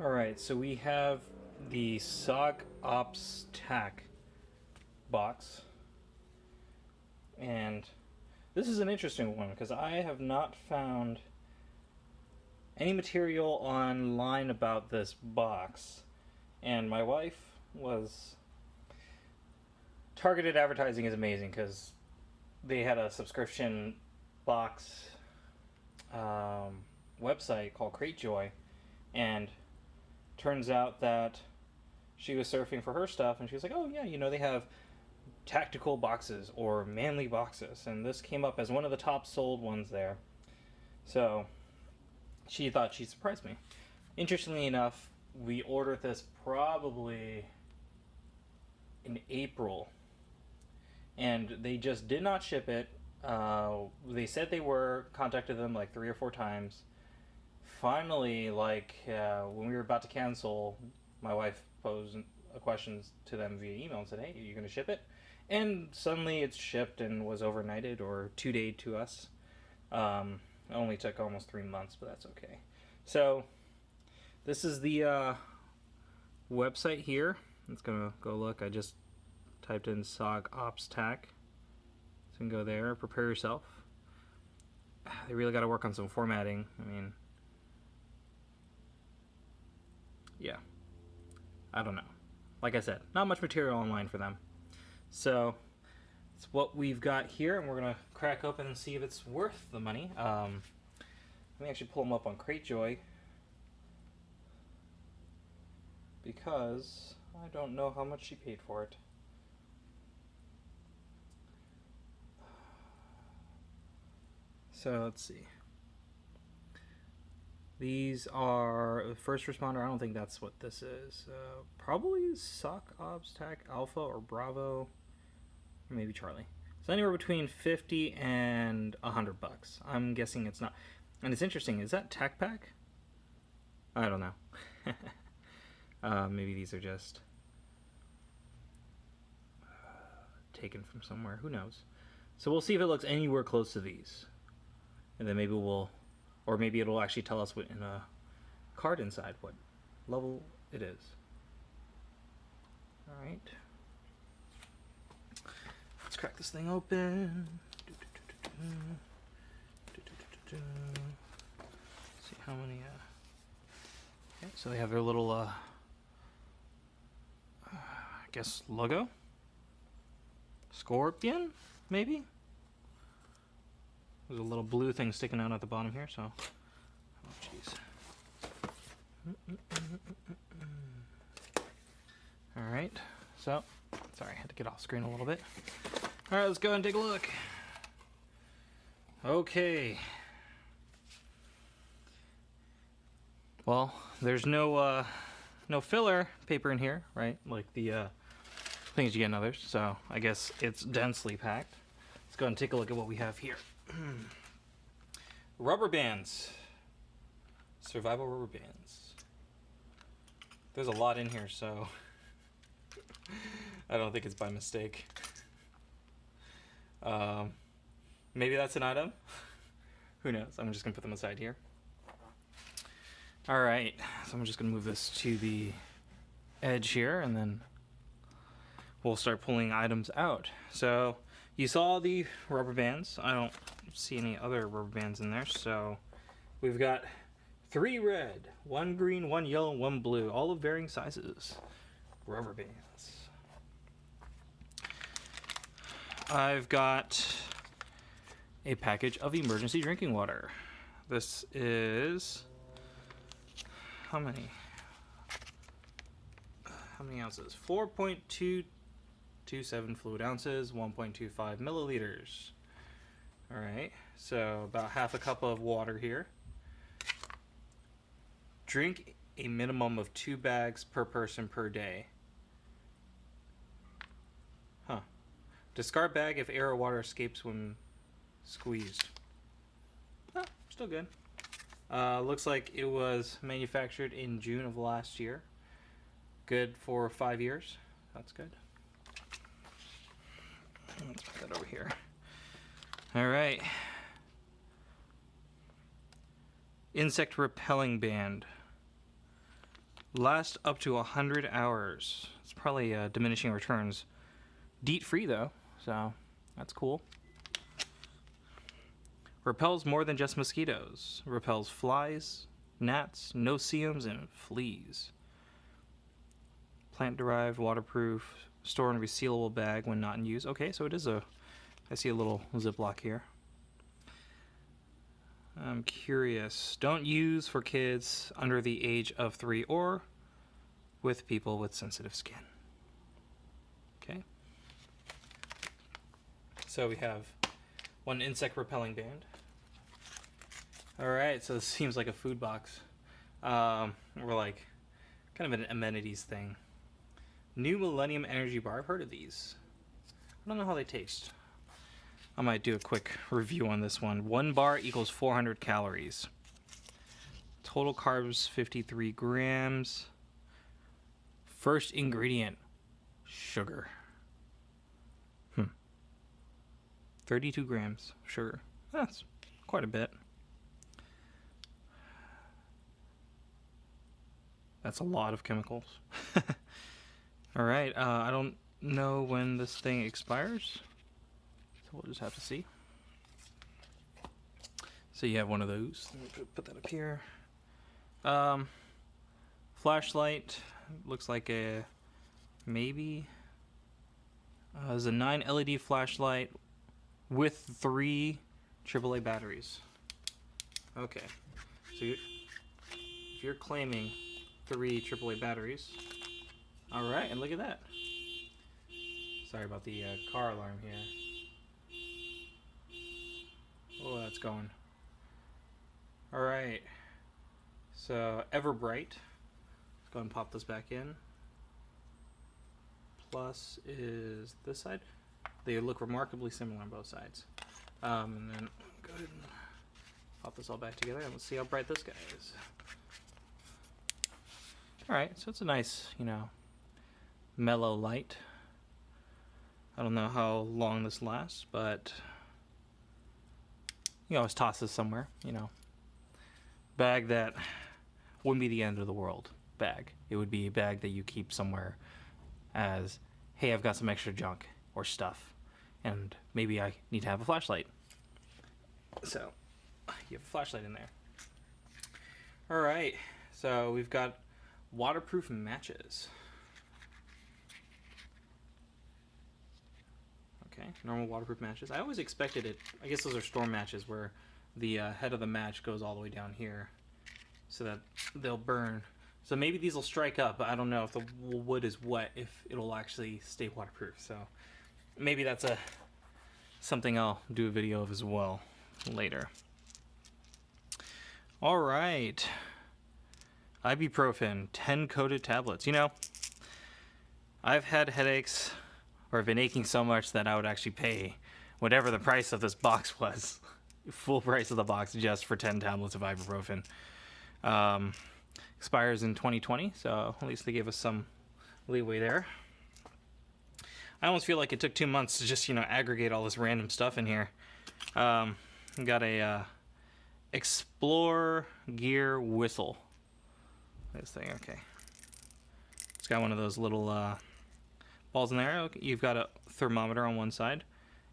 Alright, so we have the SOG Ops Tac box. And this is an interesting one because I have not found any material online about this box. And my wife was... Targeted advertising is amazing because they had a subscription box website called Cratejoy, and turns out that she was surfing for her stuff and she was like, oh yeah, you know, they have tactical boxes or manly boxes, and this came up as one of the top sold ones there. So she thought she'd surprise me. Interestingly enough, we ordered this probably in April, and they just did not ship it. They said they were, contacted them like 3 or 4 times. Finally, when we were about to cancel, my wife posed questions to them via email and said, hey, are you going to ship it? And suddenly it's shipped and was overnighted or 2-dayed to us. It only took almost 3 months, but that's okay. So this is the website here. It's going to go look. I just typed in SOG Ops Tac. So you can go there, prepare yourself. They really got to work on some formatting. I mean, yeah, I don't know. Like I said, not much material online for them. So it's what we've got here, and we're gonna crack open and see if it's worth the money. Let me actually pull them up on Cratejoy because I don't know how much she paid for it. So let's see. These are first responder. I don't think that's what this is. Probably SOG Ops Tac Alpha or Bravo, or maybe Charlie. So anywhere between 50 and $100. I'm guessing it's not. And it's interesting. Is that Tac Pack? I don't know. Maybe these are just taken from somewhere. Who knows? So we'll see if it looks anywhere close to these, and then maybe we'll. Or maybe it'll actually tell us what in a card inside what level it is. Alright. Let's crack this thing open. See how many okay, so they have their little I guess logo. Scorpion, maybe? There's a little blue thing sticking out at the bottom here, so... Oh, jeez. Alright, so... Sorry, I had to get off screen a little bit. Alright, let's go and take a look. Okay. Well, there's no filler paper in here, right? Like the things you get in others, so I guess it's densely packed. Let's go and take a look at what we have here. Rubber bands. Survival rubber bands. There's a lot in here, so I don't think it's by mistake. Maybe that's an item. Who knows? I'm just gonna put them aside here. Alright, so I'm just gonna move this to the edge here, and then we'll start pulling items out. So you saw the rubber bands. I don't see any other rubber bands in there, so we've got 3 red, 1 green, 1 yellow, 1 blue, all of varying sizes. Rubber bands. I've got a package of emergency drinking water. This is how many ounces? 4.227 fluid ounces, 1.25 milliliters. Alright, so about half a cup of water here. Drink a minimum of 2 bags per person per day. Huh. Discard bag if air or water escapes when squeezed. Oh, still good. Looks like it was manufactured in June of last year. Good for 5 years. That's good. Let's put that over here. Alright. Insect repelling band. Last up to 100 hours. It's probably diminishing returns. DEET free though, so that's cool. Repels more than just mosquitoes. Repels flies, gnats, no-see-ums, and fleas. Plant-derived, waterproof, store in resealable bag when not in use. Okay, so it is a... I see a little Ziploc here. I'm curious. Don't use for kids under the age of 3 or with people with sensitive skin. Okay. So we have one insect repelling band. Alright, so this seems like a food box. Or like kind of an amenities thing. New Millennium Energy Bar. I've heard of these. I don't know how they taste. I might do a quick review on this one. 1 bar equals 400 calories. Total carbs 53 grams. First ingredient, sugar. 32 grams of sugar. That's quite a bit. That's a lot of chemicals. Alright, I don't know when this thing expires. So we'll just have to see. So you have one of those. Let me put that up here. Flashlight. Looks like a... maybe. There's a 9 LED flashlight with 3 AAA batteries. Okay. So if you're claiming 3 AAA batteries... Alright, and look at that. Sorry about the car alarm here. Oh, that's going. Alright. So, Everbright. Let's go ahead and pop this back in. Plus is this side. They look remarkably similar on both sides. And then go ahead and pop this all back together and let's see how bright this guy is. Alright, so it's a nice, you know, mellow light. I don't know how long this lasts, but you always toss this somewhere, you know. Bag that wouldn't be the end of the world bag. It would be a bag that you keep somewhere as, hey, I've got some extra junk or stuff, and maybe I need to have a flashlight. So, you have a flashlight in there. Alright, so we've got waterproof matches. Okay, normal waterproof matches. I always expected it, I guess those are storm matches where the head of the match goes all the way down here so that they'll burn. So maybe these will strike up, but I don't know if the wood is wet, if it'll actually stay waterproof. So maybe that's something I'll do a video of as well later. Alright. Ibuprofen, 10 coated tablets. You know, I've had headaches or been aching so much that I would actually pay whatever the price of this box was. Full price of the box just for 10 tablets of ibuprofen. Expires in 2020, so at least they gave us some leeway there. I almost feel like it took 2 months to just, you know, aggregate all this random stuff in here. Got a Explore Gear Whistle. This thing, okay. It's got one of those little balls in there. Okay, you've got a thermometer on one side.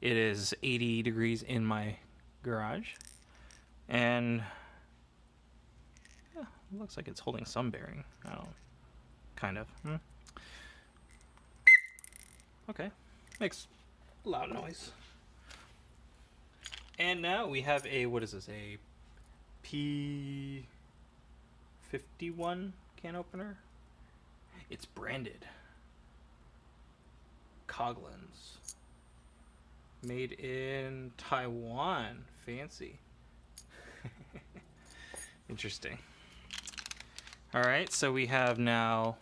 It is 80 degrees in my garage. And yeah, it looks like it's holding some bearing. I don't know. Kind of. Okay. Makes a loud noise. And now we have a, what is this? A P51 can opener. It's branded Coglins. Made in Taiwan. Fancy. Interesting. Alright, so we have now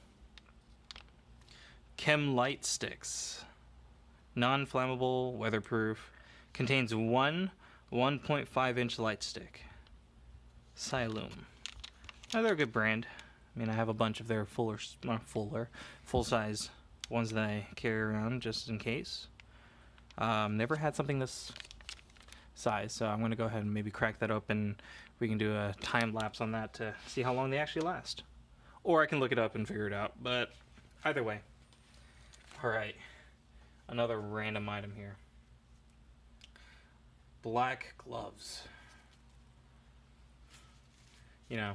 Chem Light Sticks. Non-flammable, weatherproof. Contains one 1.5-inch light stick. Siloom. Now they're a good brand. I mean, I have a bunch of their full-size ones that I carry around just in case. Never had something this size, so I'm going to go ahead and maybe crack that open. We can do a time lapse on that to see how long they actually last. Or I can look it up and figure it out. But either way. Alright. Another random item here. Black gloves. You know,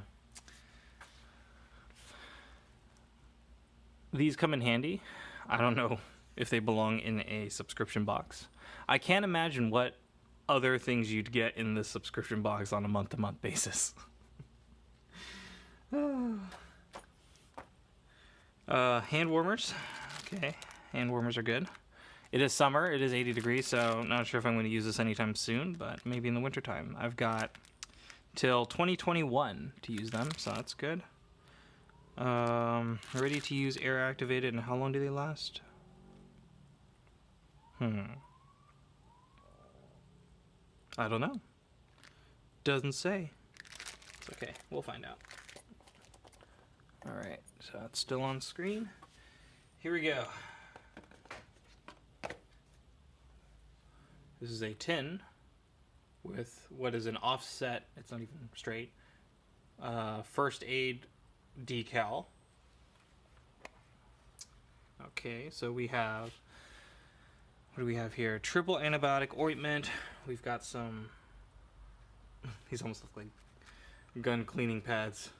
these come in handy. I don't know if they belong in a subscription box. I can't imagine what other things you'd get in this subscription box on a month-to-month basis. Hand warmers. Okay, hand warmers are good. It is summer. It is 80 degrees, so I'm not sure if I'm going to use this anytime soon, but maybe in the wintertime. I've got till 2021 to use them, so that's good. Ready to use air activated, and how long do they last? I don't know. Doesn't say. It's okay. We'll find out. Alright, so it's still on screen. Here we go. This is a tin with what is an offset, it's not even straight, first aid decal. Okay, so we have, what do we have here? Triple antibiotic ointment. We've got some, these almost look like gun cleaning pads.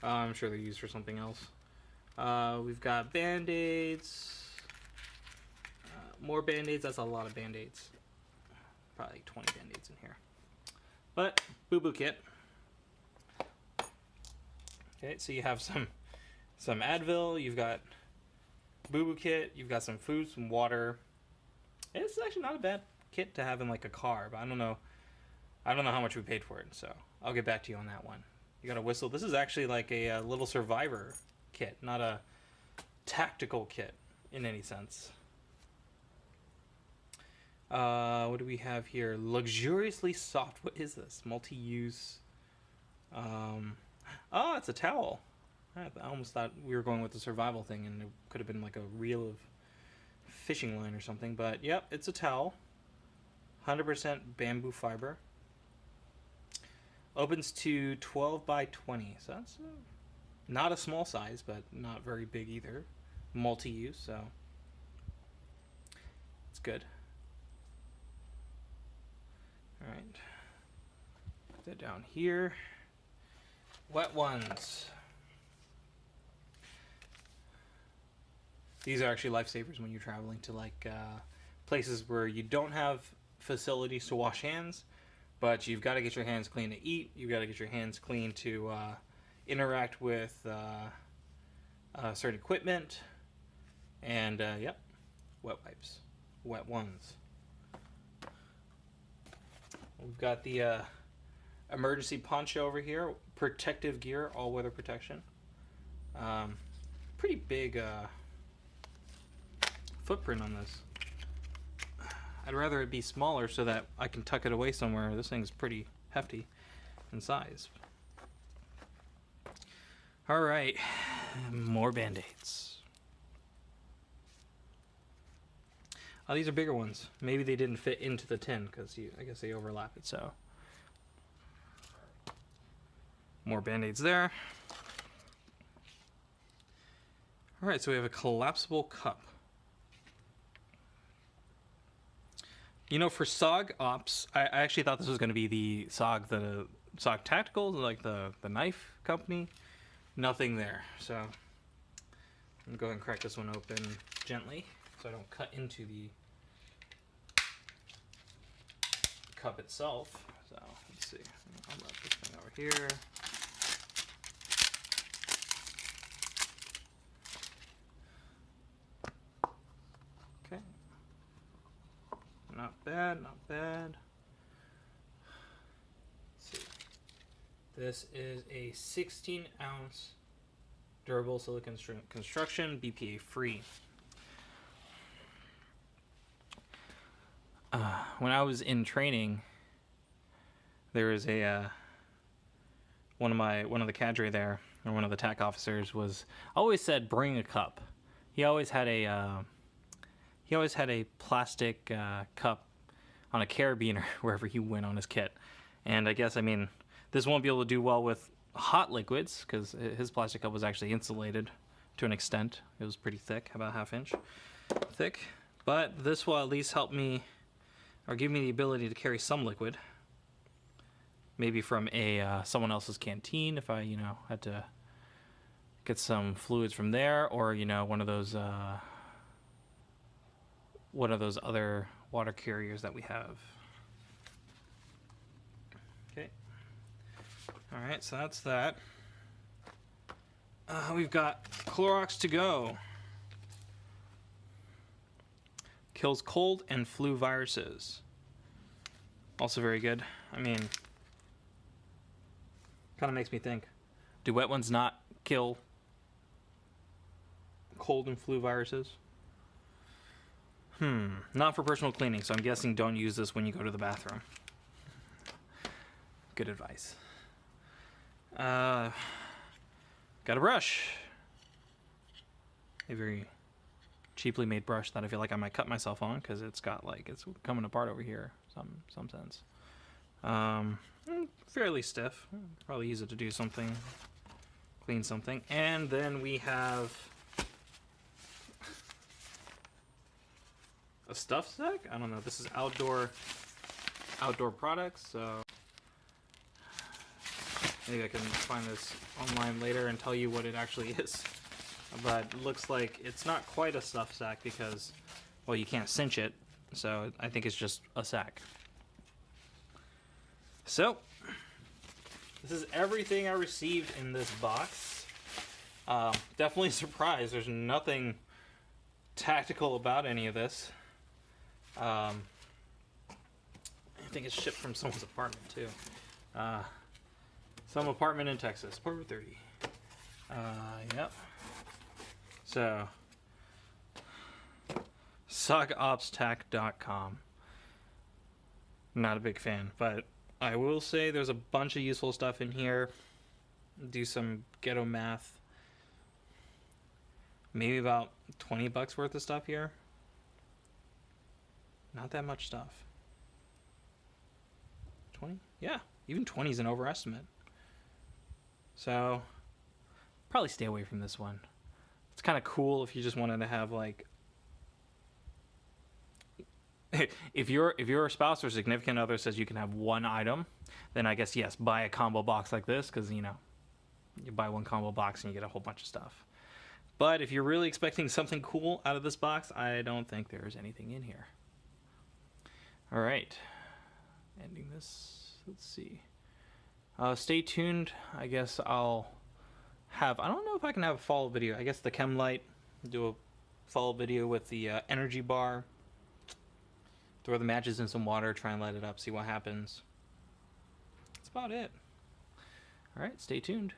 I'm sure they're used for something else. We've got Band-Aids. More Band-Aids, that's a lot of Band-Aids. Probably like 20 Band-Aids in here. But, boo-boo kit. Okay, so you have some Advil, you've got boo-boo kit, you've got some food, some water. It's actually not a bad kit to have in like a car, but I don't know how much we paid for it, so I'll get back to you on that one. You got a whistle. This is actually like a little survivor kit, not a tactical kit in any sense. What do we have here? Luxuriously soft. What is this? Multi-use. Oh, it's a towel. I almost thought we were going with the survival thing, and it could have been like a reel of fishing line or something. But yep, it's a towel. 100% bamboo fiber. Opens to 12 by 20, so that's not a small size, but not very big either. Multi-use, so it's good. All right, put that down here. Wet ones. These are actually lifesavers when you're traveling to like places where you don't have facilities to wash hands, but you've got to get your hands clean to eat. You've got to get your hands clean to interact with certain equipment. And yep, wet wipes, wet ones. We've got the emergency poncho over here, protective gear, all-weather protection. Pretty big footprint on this. I'd rather it be smaller so that I can tuck it away somewhere. This thing's pretty hefty in size. All right, more Band-Aids. Oh, these are bigger ones. Maybe they didn't fit into the tin because I guess they overlap it, so. More Band-Aids there. All right, so we have a collapsible cup. You know, for SOG Ops, I actually thought this was going to be the SOG Tactical, like the knife company. Nothing there. So I'm going to go ahead and crack this one open gently so I don't cut into the cup itself. So let's see. I'll wrap this thing over here. Okay. Not bad, not bad. Let's see. This is a 16-ounce durable silicone construction, BPA free. When I was in training, there was a one of the cadre there, or one of the TAC officers always said bring a cup. He always had a plastic cup on a carabiner wherever he went on his kit. And I guess, I mean, this won't be able to do well with hot liquids, because his plastic cup was actually insulated to an extent. It was pretty thick, about ½ inch thick. But this will at least help me, or give me the ability to carry some liquid. Maybe from someone else's canteen if I, had to get some fluids from there, or one of those other water carriers that we have. Okay. All right, so that's that. We've got Clorox to go. Kills cold and flu viruses. Also very good. I mean, kind of makes me think, do wet ones not kill cold and flu viruses? Not for personal cleaning, so I'm guessing don't use this when you go to the bathroom. Good advice. Got a brush. A very cheaply made brush that I feel like I might cut myself on, because it's got it's coming apart over here some sense. Fairly stiff. Probably use it to do something, clean something. And then we have a stuff sack. I don't know. This is outdoor products. So maybe I can find this online later and tell you what it actually is. But it looks like it's not quite a stuff sack because, well, you can't cinch it. So I think it's just a sack. So this is everything I received in this box. Definitely surprised. There's nothing tactical about any of this. I think it's shipped from someone's apartment too. Some apartment in Texas, Port 30. Yep. So, SOGOpstac.com. Not a big fan, but I will say there's a bunch of useful stuff in here. Do some ghetto math. Maybe about $20 worth of stuff here. Not that much stuff. 20? Yeah, even 20 is an overestimate. So, probably stay away from this one. It's kind of cool if you just wanted to have if your spouse or significant other says you can have one item, then I guess yes, buy a combo box like this, because you buy one combo box and you get a whole bunch of stuff. But if you're really expecting something cool out of this box, I don't think there's anything in here. All right, ending this. Let's see. Stay tuned. I guess I'll have, I don't know if I can have a follow video. I guess the chem light, do a follow video with the energy bar. Throw the matches in some water, try and light it up, see what happens. That's about it. All right, stay tuned.